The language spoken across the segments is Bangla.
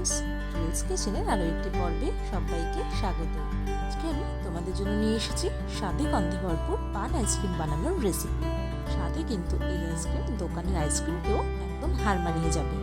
ফ্রেন্ডস, ফ্রেন্ডস কিচেনের আরও একটি পর্বে সবাইকে স্বাগত। আজকে আমি তোমাদের জন্য নিয়ে এসেছি স্বাদে গন্ধে ভরপুর পান আইসক্রিম বানানোর রেসিপি। সাথে কিন্তু এই আইসক্রিম দোকানের আইসক্রিমকেও একদম হার মানিয়ে যাবে।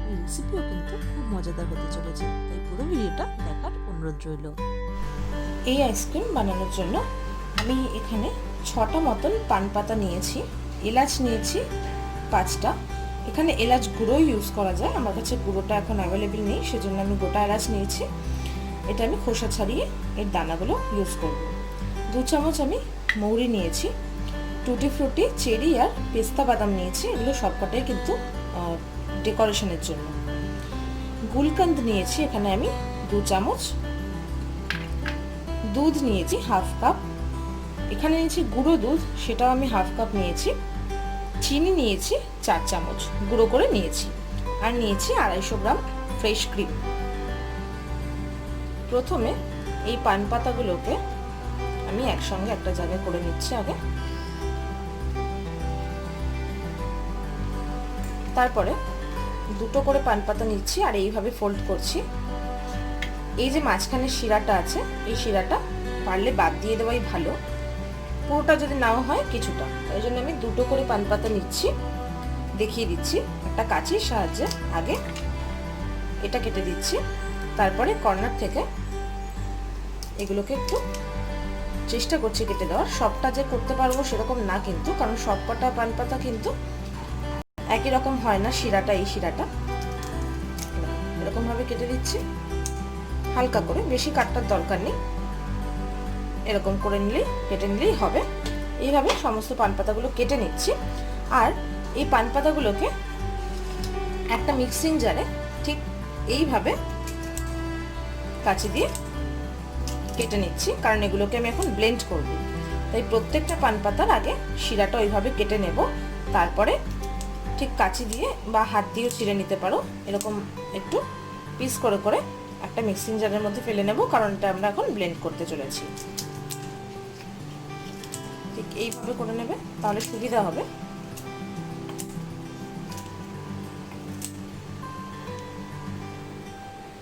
এই রেসিপিও কিন্তু খুব মজাদার হতে চলেছে, তাই পুরো ভিডিওটা দেখার অনুরোধ রইল। এই আইসক্রিম বানানোর জন্য আমি এখানে 6টা মতন পান পাতা নিয়েছি, এলাচ নিয়েছি 5টা। এখানে এলাচ গুঁড়ো ইউজ করা যায়, আমার কাছে গুঁড়োটা এখন অ্যাভেলেবেল নেই, সেজন্য আমি গোটা এলাচ নিয়েছি। এটা আমি খোসা ছাড়িয়ে এর দানাগুলো ইউজ করব। 2 চামচ আমি মৌরি নিয়েছি, টুটি ফ্রুটি, চেরি আর পেস্তা বাদাম নিয়েছি, এগুলো সবকটাই কিন্তু ডেকোরেশনের জন্য। গুলকান্দ নিয়েছি এখানে আমি 2 চামচ, দুধ নিয়েছি হাফ কাপ, এখানে নিয়েছি গুঁড়ো দুধ, সেটাও আমি হাফ কাপ নিয়েছি, চিনি নিয়েছি 4 চামচ গুঁড়ো করে নিয়েছি, আর নিয়েছি 250 গ্রাম ফ্রেশ ক্রিম। প্রথমে এই পান পাতাগুলোকে আমি একসঙ্গে একটা জায়গায় করে নিচ্ছি আগে। তারপরে 2টো করে পান পাতা নিচ্ছি আর এইভাবে ফোল্ড করছি। এই যে মাঝখানে শিরাটা আছে, এই শিরাটা পারলে বাদ দিয়ে দেওয়াই ভালো, পুরোটা যদি নাও হয় কিছুটা। তাই জন্য আমি 2টো করে পান পাতা নিচ্ছি, দেখিয়ে দিচ্ছি। একটা কাঁচির সাহায্যে আগে এটা কেটে দিচ্ছি, তারপরে কর্নার থেকে এগুলোকে একটু চেষ্টা করছি কেটে দেওয়ার। সবটা যে করতে পারবো সেরকম না কিন্তু, কারণ সবকটা পান পাতা কিন্তু একই রকম হয় না। শিরাটা, এই শিরাটা এরকম ভাবে কেটে দিচ্ছি হালকা করে, বেশি কাটার দরকার নেই, এরকম করে নিলেই কেটে নিলেই হবে। এইভাবে সমস্ত পান পাতাগুলো কেটে নিচ্ছি। আর এই পান পাতাগুলোকে একটা মিক্সিং জারে ঠিক এইভাবে কাঁচি দিয়ে কেটে নিচ্ছি, কারণ এগুলোকে আমি এখন ব্লেন্ড করব। তাই প্রত্যেকটা পান পাতার আগে শিরাটা ওইভাবে কেটে নেব, তারপরে ঠিক কাঁচি দিয়ে বা হাত দিয়েও ছিঁড়ে নিতে পারো, এরকম একটু পিস করে করে একটা মিক্সিং জারের মধ্যে ফেলে নেব, কারণ এটা আমরা এখন ব্লেন্ড করতে চলেছি। ঠিক এইভাবে করে নেবে, তাহলে সুবিধা হবে।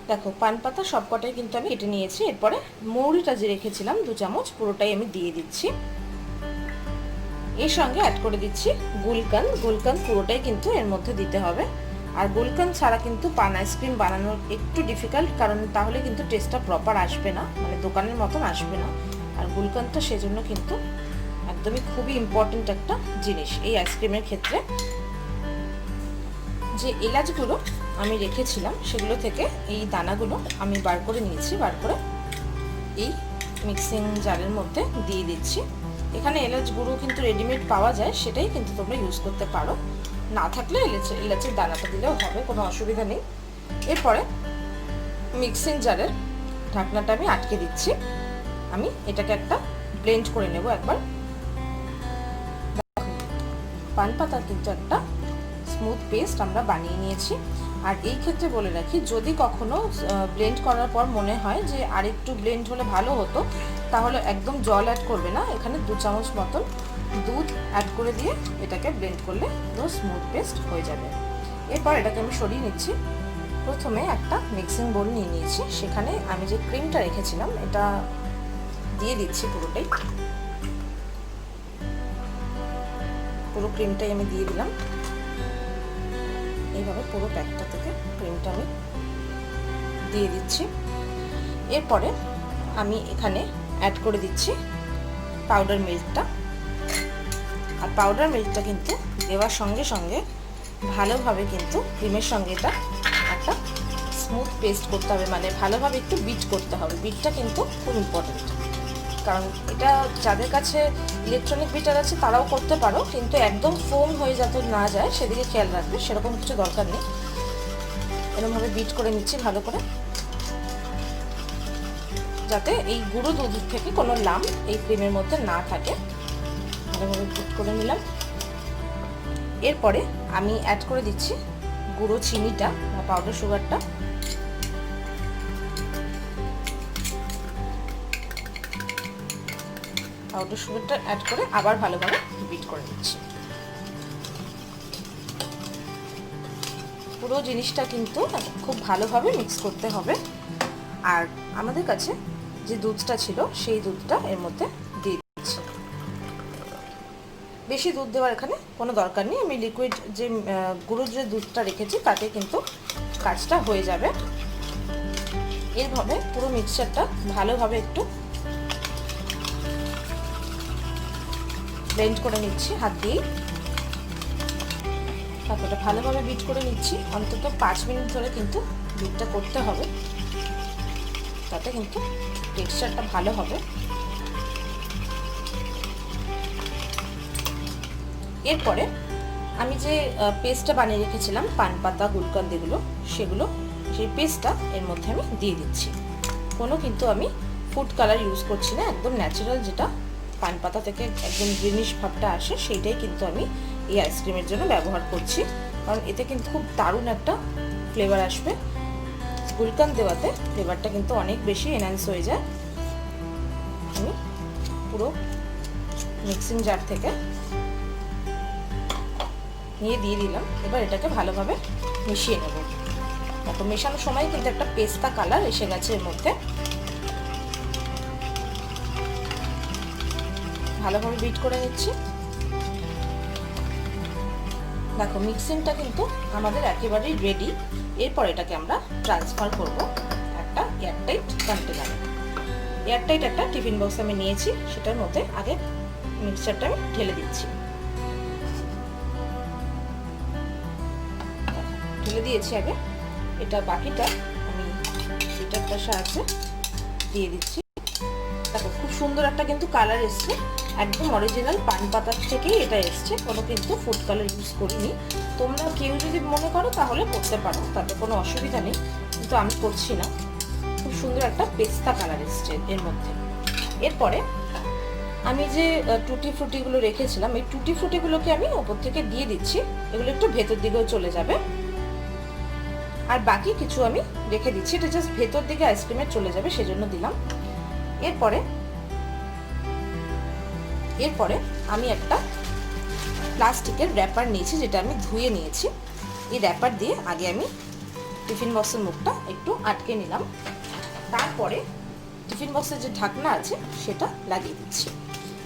দেখো পান পাতা সবকটাই কিন্তু আমি কেটে নিয়েছি। এরপরে মৌরিটা যে রেখেছিলাম 2 চামচ, পুরোটাই আমি দিয়ে দিচ্ছি। এর সঙ্গে অ্যাড করে দিচ্ছি গুলকান্দ। গুলকান্দ পুরোটাই কিন্তু এর মধ্যে দিতে হবে। আর গুলকান্দ ছাড়া কিন্তু পান আইসক্রিম বানানো একটু ডিফিকাল্ট, কারণ তাহলে কিন্তু টেস্টটা প্রপার আসবে না, মানে দোকানের মতন আসবে না। আর গুলকান্দটা সেজন্য কিন্তু একদমই খুবই ইম্পর্টেন্ট একটা জিনিস এই আইসক্রিমের ক্ষেত্রে। যে এলাচগুলো আমি রেখেছিলাম সেগুলো থেকে এই দানাগুলো আমি বার করে নিয়েছি, বার করে এই মিক্সিং জারের মধ্যে দিয়ে দিচ্ছি। এখানে এলাচ গুঁড়ো কিন্তু রেডিমেড পাওয়া যায়, সেটাই কিন্তু তোমরা ইউজ করতে পারো, না থাকলে এলাচের দানাটা দিলেও হবে, কোনো অসুবিধা নেই। এরপরে মিক্সিং জারের ঢাকনাটা আমি আটকে দিচ্ছি। আমি এটাকে একটা ব্লেন্ড করে নেব একবার। পান পাতার কিন্তু একটা স্মুথ পেস্ট আমরা বানিয়ে নিয়েছি। আর এই ক্ষেত্রে বলে রাখি, যদি কখনো ব্লেন্ড করার পর মনে হয় যে আরেকটু ব্লেন্ড হলে ভালো হতো, তাহলে একদম জল অ্যাড করবে না, এখানে 2 চামচ মতন দুধ অ্যাড করে দিয়ে এটাকে ব্লেন্ড করলে পুরো স্মুথ পেস্ট হয়ে যাবে। এরপর এটাকে আমি সরিয়ে নিচ্ছি। প্রথমে একটা মিক্সিং বোল নিয়ে নিয়েছি, সেখানে আমি যে ক্রিমটা রেখেছিলাম এটা দিয়ে দিচ্ছি পুরোটাই। পুরো ক্রিমটাই আমি দিয়ে দিলাম। এইভাবে পুরো প্যাকটা থেকে ক্রিমটা আমি দিয়ে দিচ্ছি। এরপরে আমি এখানে অ্যাড করে দিচ্ছি পাউডার মিল্কটা। আর পাউডার মিল্কটা কিন্তু দেওয়ার সঙ্গে সঙ্গে ভালোভাবে কিন্তু ক্রিমের সঙ্গে এটা একটা স্মুথ পেস্ট করতে হবে, মানে ভালোভাবে একটু বিট করতে হবে। বিটটা কিন্তু খুব ইম্পর্টেন্ট, কারণ এটা যাদের কাছে ইলেকট্রনিক বিটার আছে তারাও করতে পারো, কিন্তু একদম ফোম হয়ে যাতে না যায় সেদিকে খেয়াল রাখবে, সেরকম কিছু দরকার নেই। এরকমভাবে বিট করে নিচ্ছি ভালো করে, যাতে এই গুঁড়ো দুধ থেকে কোনো লাম্প এই ক্রিমের মধ্যে না থাকে। ভালোভাবে বিট করে নিলাম। এরপরে আমি অ্যাড করে দিচ্ছি গুঁড়ো চিনিটা বা পাউডার সুগারটা। পাউডার সুগারটা অ্যাড করে আবার ভালোভাবে বিট করে নিচ্ছি। পুরো জিনিসটা কিন্তু খুব ভালোভাবে মিক্স করতে হবে। আর আমাদের কাছে যে দুধটা ছিল সেই দুধটা এর মধ্যে দিয়ে দিচ্ছি। বেশি দুধ দেওয়ার এখানে কোনো দরকার নেই, আমি লিকুইড যে গুঁড়োর যে দুধটা রেখেছি তাতে কিন্তু কাজটা হয়ে যাবে। এইভাবে পুরো মিক্সচারটা ভালোভাবে একটু ব্লেন্ড করে নিচ্ছি হাত দিয়ে। তারপরে ভালোভাবে বিট করে নিচ্ছি, অন্তত 5 মিনিট ধরে কিন্তু বিটটা করতে হবে, তাতে কিন্তু টেক্সচারটা ভালো হবে। এরপরে আমি যে পেস্টটা বানিয়ে রেখেছিলাম পান পাতা গুলকান্দ এগুলো, সেই পেস্টটা এর মধ্যে আমি দিয়ে দিচ্ছি। কোনো কিন্তু আমি ফুড কালার ইউজ করছি না, একদম ন্যাচারাল যেটা পান পাতা থেকে একদম গ্রিনিশ ভাবটা আসে সেইটাই কিন্তু আমি এই আইসক্রিমের জন্য ব্যবহার করছি, কারণ এতে কিন্তু খুব দারুণ একটা ফ্লেভার আসবে। গুলকান্দ দেওয়াতে ফ্লেভারটা কিন্তু অনেক বেশি এনহ্যান্স হয়ে যায়। আমি পুরো মিক্সিং জার থেকে নিয়ে দিয়ে দিলাম। এবার এটাকে ভালোভাবে মিশিয়ে নেব। দেখো মেশানোর সময় কিন্তু একটা পেস্তা কালার এসে গেছে এর মধ্যে। ভালোভাবে বিট করে নিচ্ছি। দেখো মিক্সিংটা কিন্তু আমাদের একেবারেই রেডি। এরপর এটাকে আমরা ট্রান্সফার করব একটা এয়ারটাইট কন্টেনারে। এয়ারটাইট একটা টিফিন বক্স আমি নিয়েছি, সেটার মধ্যে আগে মিক্সচারটা আমি ঢেলে দিচ্ছি। ঢেলে দিয়েছি আগে, এটা বাকিটা আমি লিটারটার সাহায্যে দিয়ে দিচ্ছি। দেখো খুব সুন্দর একটা কিন্তু কালার এসছে, একদম অরিজিনাল পান পাতার থেকেই এটা এসছে, কোনো কিন্তু ফুড কালার ইউজ করিনি। তোমরা কেউ যদি মনে করো তাহলে করতে পারো, তাতে কোনো অসুবিধা নেই, কিন্তু আমি করছি না। খুব সুন্দর একটা পেস্তা কালার এসছে এর মধ্যে। এরপরে আমি যে টুটি ফ্রুটিগুলো রেখেছিলাম, এই টুটি ফ্রুটিগুলোকে আমি ওপর থেকে দিয়ে দিচ্ছি। এগুলো একটু ভেতর দিকেও চলে যাবে, আর বাকি কিছু আমি রেখে দিচ্ছি, এটা জাস্ট ভেতর দিকে আইসক্রিমে চলে যাবে সেজন্য দিলাম। এরপরে আমি একটা প্লাস্টিকের র্যাপার নিয়েছি, যেটা আমি ধুয়ে নিয়েছি। এই র্যাপার দিয়ে আগে আমি টিফিন বক্সের মুখটা একটু আটকে নিলাম, তারপরে টিফিন বক্সের যে ঢাকনা আছে সেটা লাগিয়ে দিচ্ছি।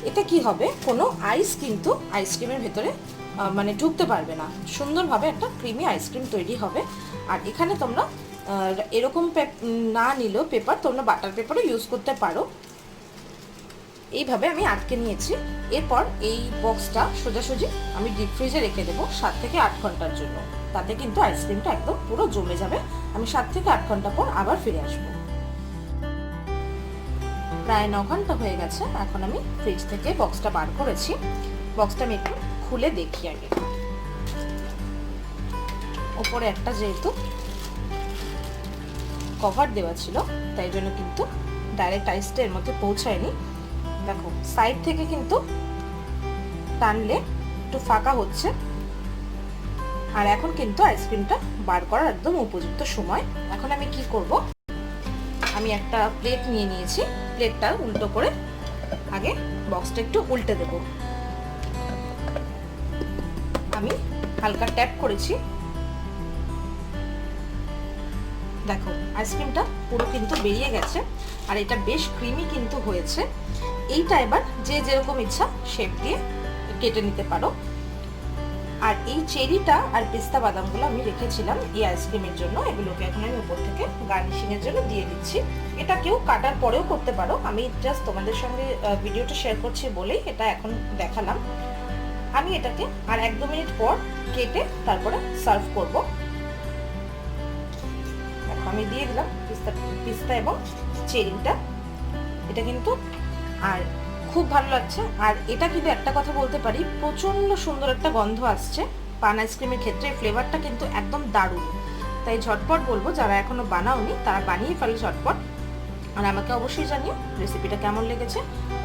এতে কি হবে, কোনো আইস কিন্তু আইসক্রিমের ভেতরে মানে ঢুকতে পারবে না, সুন্দরভাবে একটা ক্রিমি আইসক্রিম তৈরি হবে। আর এখানে তোমরা এরকম না নিলেও পেপার, তোমরা বাটার পেপারও ইউজ করতে পারো। এইভাবে আমি আটকে নিয়েছি। এরপর এই বক্সটা সোজাসুজি আমি ডিপ ফ্রিজে রেখে দেবো 7 থেকে 8 ঘন্টার জন্য, তাতে কিন্তু আইসক্রিমটা একদম পুরো জমে যাবে। আমি 7 থেকে 8 ঘন্টা পর আবার ফিরে আসবো। প্রায় 9 ঘন্টা হয়ে গেছে, এখন আমি ফ্রিজ থেকে বক্সটা বার করেছি। বক্সটা আমি একটু খুলে দেখি আগে। ওপরে একটা যেহেতু কভার দেওয়া ছিল, তাই জন্য কিন্তু ডাইরেক্ট আইসটা এর মধ্যে পৌঁছায়নি। দেখো সাইড থেকে কিন্তু টানলে একটু ফাঁকা হচ্ছে। আর এখন কিন্তু আইসক্রিমটা বার করার একদম উপযুক্ত সময়। এখন আমি কি করব, আমি একটা প্লেট নিয়ে নিয়েছি, প্লেটটা উল্টো করে আগে বক্সটা একটু উল্টে দেব। আমি হালকা ট্যাপ করেছি, দেখো আইসক্রিমটা পুরো কিন্তু বেরিয়ে গেছে, আর এটা বেশ ক্রিমি কিন্তু হয়েছে। এইটা এবার যে যেরকম ইচ্ছা শেপ দিয়ে কেটে নিতে পারো। আর এই চেরিটা আর পেস্তা বাদামগুলো আমি রেখেছিলাম এই আইসক্রিমের জন্য, এগুলোকে এখন আমি উপর থেকে গার্নিশিং এর জন্য দিয়ে দিচ্ছি। এটা কেউ কাটার পরেও করতে পারো, আমি জাস্ট তোমাদের সঙ্গে ভিডিওটা শেয়ার করছি বলেই এটা এখন দেখালাম। আমি এটাকে আর 1-2 মিনিট পর কেটে তারপরে সার্ভ করব। দেখো আমি দিয়ে দিলাম পিস্তা এবং চেরিটা, এটা কিন্তু আর খুব ভালো লাগছে। আর এটা কিন্তু একটা কথা বলতে পারি, প্রচন্ড সুন্দর একটা গন্ধ আসছে পান আইসক্রিমের ক্ষেত্রে। ফ্লেভারটা কিন্তু একদম দারুণ, তাই ঝটপট বলবো যারা এখনো বানাওনি তারা বানিয়ে ফেলো ঝটপট। আর আমাকে অবশ্যই জানিও রেসিপিটা কেমন লেগেছে।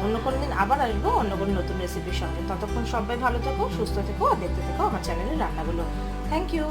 অন্য কোনো দিন আবার আসবো অন্য কোনো নতুন রেসিপির সঙ্গে। ততক্ষণ সবাই ভালো থেকো, সুস্থ থেকো, আর দেখতে থেকো আমার চ্যানেলের রান্নাগুলো। Thank you.